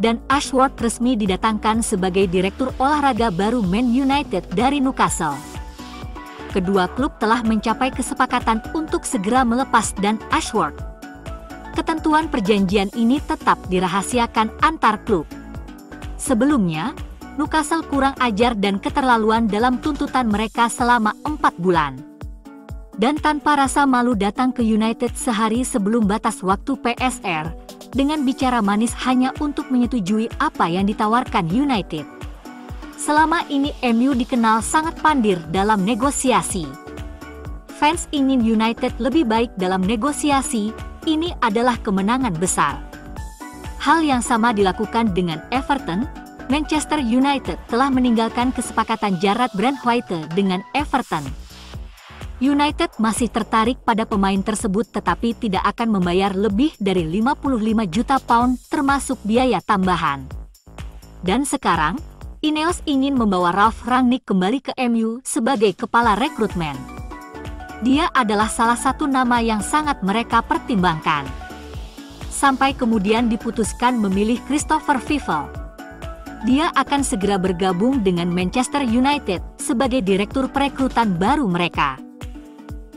dan Ashworth resmi didatangkan sebagai direktur olahraga baru Man United dari Newcastle. Kedua klub telah mencapai kesepakatan untuk segera melepas Dan Ashworth. Ketentuan perjanjian ini tetap dirahasiakan antar klub. Sebelumnya, Newcastle kurang ajar dan keterlaluan dalam tuntutan mereka selama 4 bulan. Dan tanpa rasa malu datang ke United sehari sebelum batas waktu PSR, dengan bicara manis hanya untuk menyetujui apa yang ditawarkan United. Selama ini MU dikenal sangat pandir dalam negosiasi. Fans ingin United lebih baik dalam negosiasi, ini adalah kemenangan besar. Hal yang sama dilakukan dengan Everton. Manchester United telah meninggalkan kesepakatan Jarrad Brandtwaite dengan Everton. United masih tertarik pada pemain tersebut tetapi tidak akan membayar lebih dari 55 juta pound termasuk biaya tambahan. Dan sekarang, Ineos ingin membawa Ralf Rangnick kembali ke MU sebagai kepala rekrutmen. Dia adalah salah satu nama yang sangat mereka pertimbangkan. Sampai kemudian diputuskan memilih Christopher Fifel. Dia akan segera bergabung dengan Manchester United sebagai direktur perekrutan baru mereka.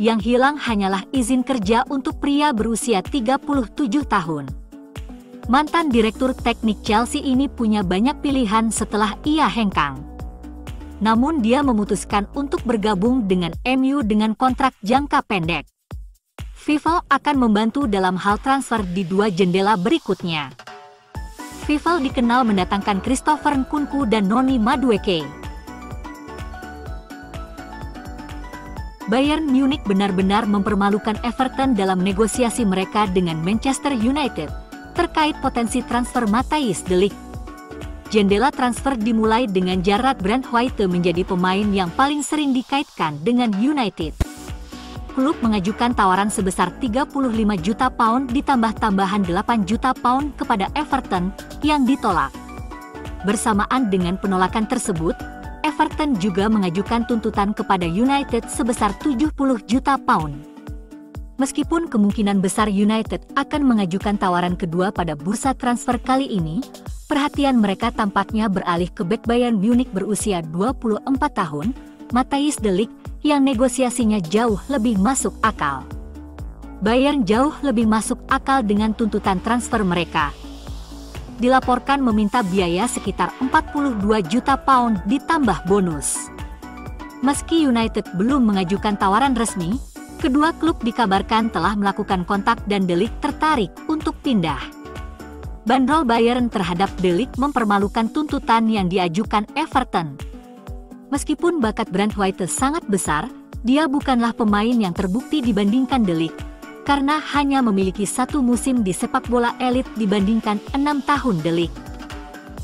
Yang hilang hanyalah izin kerja untuk pria berusia 37 tahun. Mantan direktur teknik Chelsea ini punya banyak pilihan setelah ia hengkang. Namun dia memutuskan untuk bergabung dengan MU dengan kontrak jangka pendek. Fifel akan membantu dalam hal transfer di 2 jendela berikutnya. Fifel dikenal mendatangkan Christopher Nkunku dan Noni Madueke. Bayern Munich benar-benar mempermalukan Everton dalam negosiasi mereka dengan Manchester United terkait potensi transfer Matthijs de Ligt. Jendela transfer dimulai dengan Jarrad Brandtwaite menjadi pemain yang paling sering dikaitkan dengan United. Klub mengajukan tawaran sebesar 35 juta pound ditambah tambahan 8 juta pound kepada Everton yang ditolak. Bersamaan dengan penolakan tersebut, Everton juga mengajukan tuntutan kepada United sebesar 70 juta pound. Meskipun kemungkinan besar United akan mengajukan tawaran kedua pada bursa transfer kali ini, perhatian mereka tampaknya beralih ke bek Bayern Munich berusia 24 tahun, Matthijs de Ligt, yang negosiasinya jauh lebih masuk akal. Bayern jauh lebih masuk akal dengan tuntutan transfer mereka. Dilaporkan meminta biaya sekitar 42 juta pound ditambah bonus. Meski United belum mengajukan tawaran resmi, kedua klub dikabarkan telah melakukan kontak dan De Ligt tertarik untuk pindah. Bandrol Bayern terhadap De Ligt mempermalukan tuntutan yang diajukan Everton. Meskipun bakat Brandtwaite sangat besar, dia bukanlah pemain yang terbukti dibandingkan De Ligt. Karena hanya memiliki 1 musim di sepak bola elit dibandingkan 6 tahun De Ligt.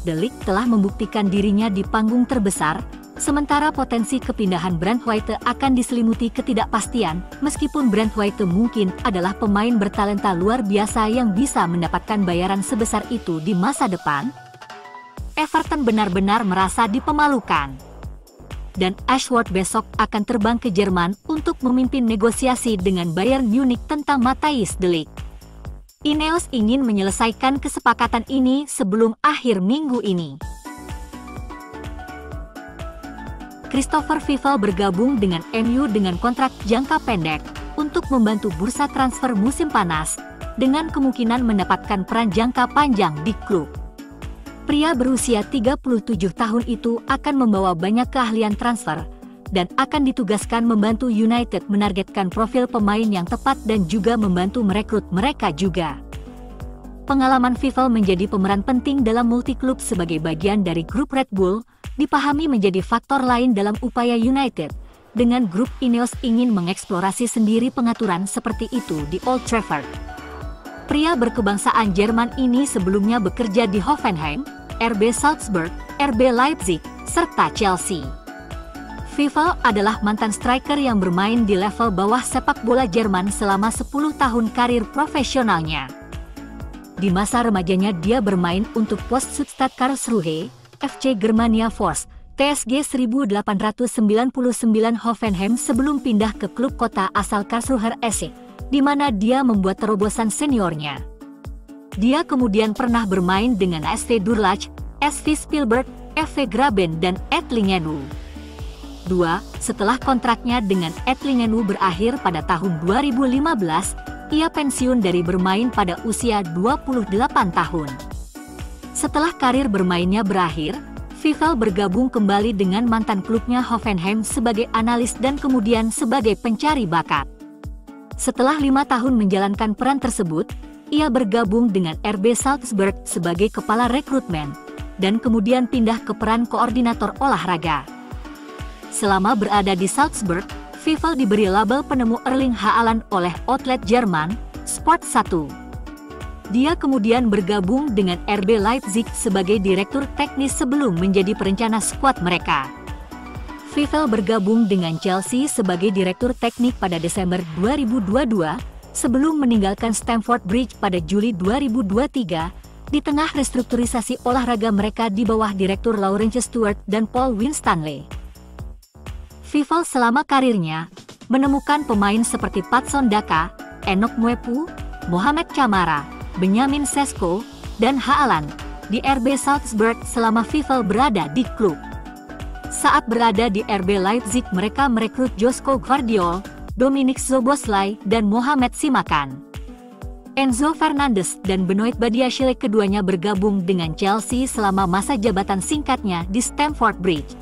De Ligt telah membuktikan dirinya di panggung terbesar, sementara potensi kepindahan Brandtwaite akan diselimuti ketidakpastian, meskipun Brandtwaite mungkin adalah pemain bertalenta luar biasa yang bisa mendapatkan bayaran sebesar itu di masa depan. Everton benar-benar merasa dipermalukan. Dan Ashworth besok akan terbang ke Jerman untuk memimpin negosiasi dengan Bayern Munich tentang Matthijs de Ligt. Ineos ingin menyelesaikan kesepakatan ini sebelum akhir minggu ini. Christopher Fifel bergabung dengan MU dengan kontrak jangka pendek untuk membantu bursa transfer musim panas, dengan kemungkinan mendapatkan peran jangka panjang di klub. Pria berusia 37 tahun itu akan membawa banyak keahlian transfer, dan akan ditugaskan membantu United menargetkan profil pemain yang tepat dan juga membantu merekrut mereka juga. Pengalaman Fifel menjadi pemeran penting dalam multiklub sebagai bagian dari grup Red Bull, dipahami menjadi faktor lain dalam upaya United, dengan grup Ineos ingin mengeksplorasi sendiri pengaturan seperti itu di Old Trafford. Pria berkebangsaan Jerman ini sebelumnya bekerja di Hoffenheim, RB Salzburg, RB Leipzig, serta Chelsea. Fifel adalah mantan striker yang bermain di level bawah sepak bola Jerman selama 10 tahun karir profesionalnya. Di masa remajanya dia bermain untuk Post Stuttgart Karlsruhe, FC Germania Force, TSG 1899 Hoffenheim sebelum pindah ke klub kota asal Karlsruher SC, di mana dia membuat terobosan seniornya. Dia kemudian pernah bermain dengan SV Durlach, SV Spielberg, FV Graben, dan Edlingenu. 2. Setelah kontraknya dengan Edlingenu berakhir pada tahun 2015, ia pensiun dari bermain pada usia 28 tahun. Setelah karir bermainnya berakhir, Fievel bergabung kembali dengan mantan klubnya Hoffenheim sebagai analis dan kemudian sebagai pencari bakat. Setelah 5 tahun menjalankan peran tersebut, ia bergabung dengan RB Salzburg sebagai kepala rekrutmen, dan kemudian pindah ke peran koordinator olahraga. Selama berada di Salzburg, Fievel diberi label penemu Erling Haaland oleh outlet Jerman, Sport 1. Dia kemudian bergabung dengan RB Leipzig sebagai direktur teknis sebelum menjadi perencana skuad mereka. Fievel bergabung dengan Chelsea sebagai direktur teknik pada Desember 2022, sebelum meninggalkan Stamford Bridge pada Juli 2023, di tengah restrukturisasi olahraga mereka di bawah direktur Laurence Stewart dan Paul Winstanley. Fievel selama karirnya menemukan pemain seperti Patson Daka, Enoch Mwepu, Mohamed Camara, Benjamin Sesko, dan Haaland di RB Salzburg selama Fievel berada di klub. Saat berada di RB Leipzig, mereka merekrut Josko Gvardiol, Dominik Szoboszlai, dan Mohamed Simakan. Enzo Fernandez dan Benoit Badiashile keduanya bergabung dengan Chelsea selama masa jabatan singkatnya di Stamford Bridge.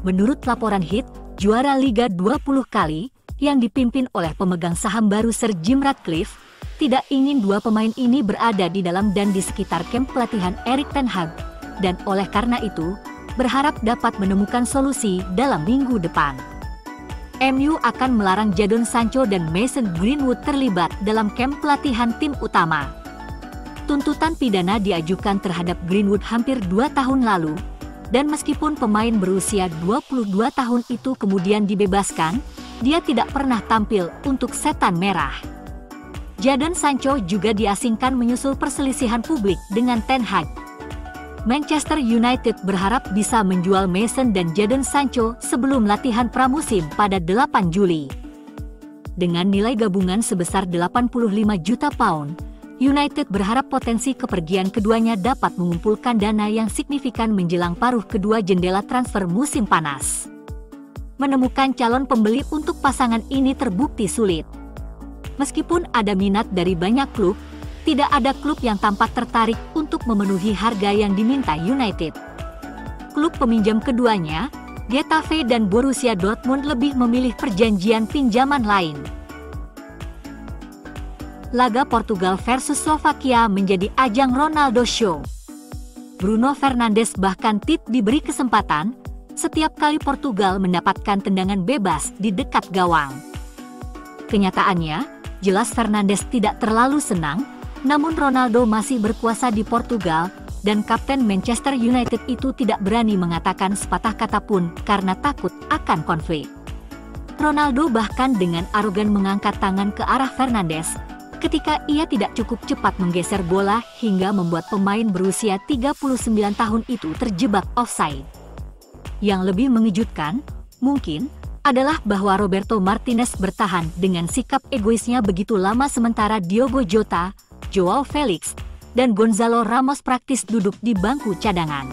Menurut laporan Hit, juara Liga 20 kali, yang dipimpin oleh pemegang saham baru Sir Jim Ratcliffe, tidak ingin dua pemain ini berada di dalam dan di sekitar kamp pelatihan Erik ten Hag, dan oleh karena itu, berharap dapat menemukan solusi dalam minggu depan. MU akan melarang Jadon Sancho dan Mason Greenwood terlibat dalam kamp pelatihan tim utama. Tuntutan pidana diajukan terhadap Greenwood hampir 2 tahun lalu, dan meskipun pemain berusia 22 tahun itu kemudian dibebaskan, dia tidak pernah tampil untuk Setan Merah. Jadon Sancho juga diasingkan menyusul perselisihan publik dengan Ten Hag. Manchester United berharap bisa menjual Mason dan Jadon Sancho sebelum latihan pramusim pada 8 Juli. Dengan nilai gabungan sebesar 85 juta pound, United berharap potensi kepergian keduanya dapat mengumpulkan dana yang signifikan menjelang paruh kedua jendela transfer musim panas. Menemukan calon pembeli untuk pasangan ini terbukti sulit. Meskipun ada minat dari banyak klub, tidak ada klub yang tampak tertarik untuk memenuhi harga yang diminta United. Klub peminjam keduanya, Getafe dan Borussia Dortmund, lebih memilih perjanjian pinjaman lain. Laga Portugal versus Slovakia menjadi ajang Ronaldo Show. Bruno Fernandes bahkan diberi kesempatan setiap kali Portugal mendapatkan tendangan bebas di dekat gawang. Kenyataannya, jelas Fernandes tidak terlalu senang, namun Ronaldo masih berkuasa di Portugal, dan kapten Manchester United itu tidak berani mengatakan sepatah kata pun karena takut akan konflik. Ronaldo bahkan dengan arogan mengangkat tangan ke arah Fernandes, ketika ia tidak cukup cepat menggeser bola hingga membuat pemain berusia 39 tahun itu terjebak offside. Yang lebih mengejutkan, mungkin, adalah bahwa Roberto Martinez bertahan dengan sikap egoisnya begitu lama sementara Diogo Jota, Joao Felix, dan Gonzalo Ramos praktis duduk di bangku cadangan.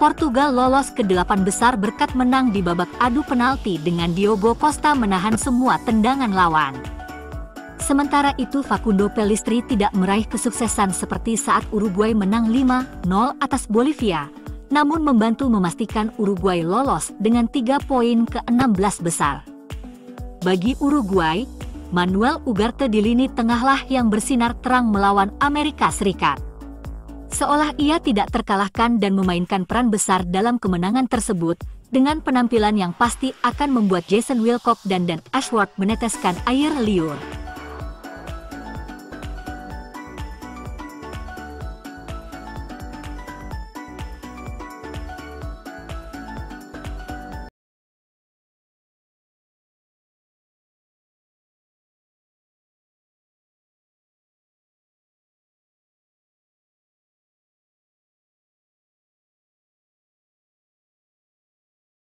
Portugal lolos ke 8 besar berkat menang di babak adu penalti dengan Diogo Costa menahan semua tendangan lawan. Sementara itu Facundo Pellistri tidak meraih kesuksesan seperti saat Uruguay menang 5-0 atas Bolivia, namun membantu memastikan Uruguay lolos dengan 3 poin ke 16 besar. Bagi Uruguay, Manuel Ugarte di lini tengahlah yang bersinar terang melawan Amerika Serikat. Seolah ia tidak terkalahkan dan memainkan peran besar dalam kemenangan tersebut, dengan penampilan yang pasti akan membuat Jason Wilcock dan Dan Ashworth meneteskan air liur.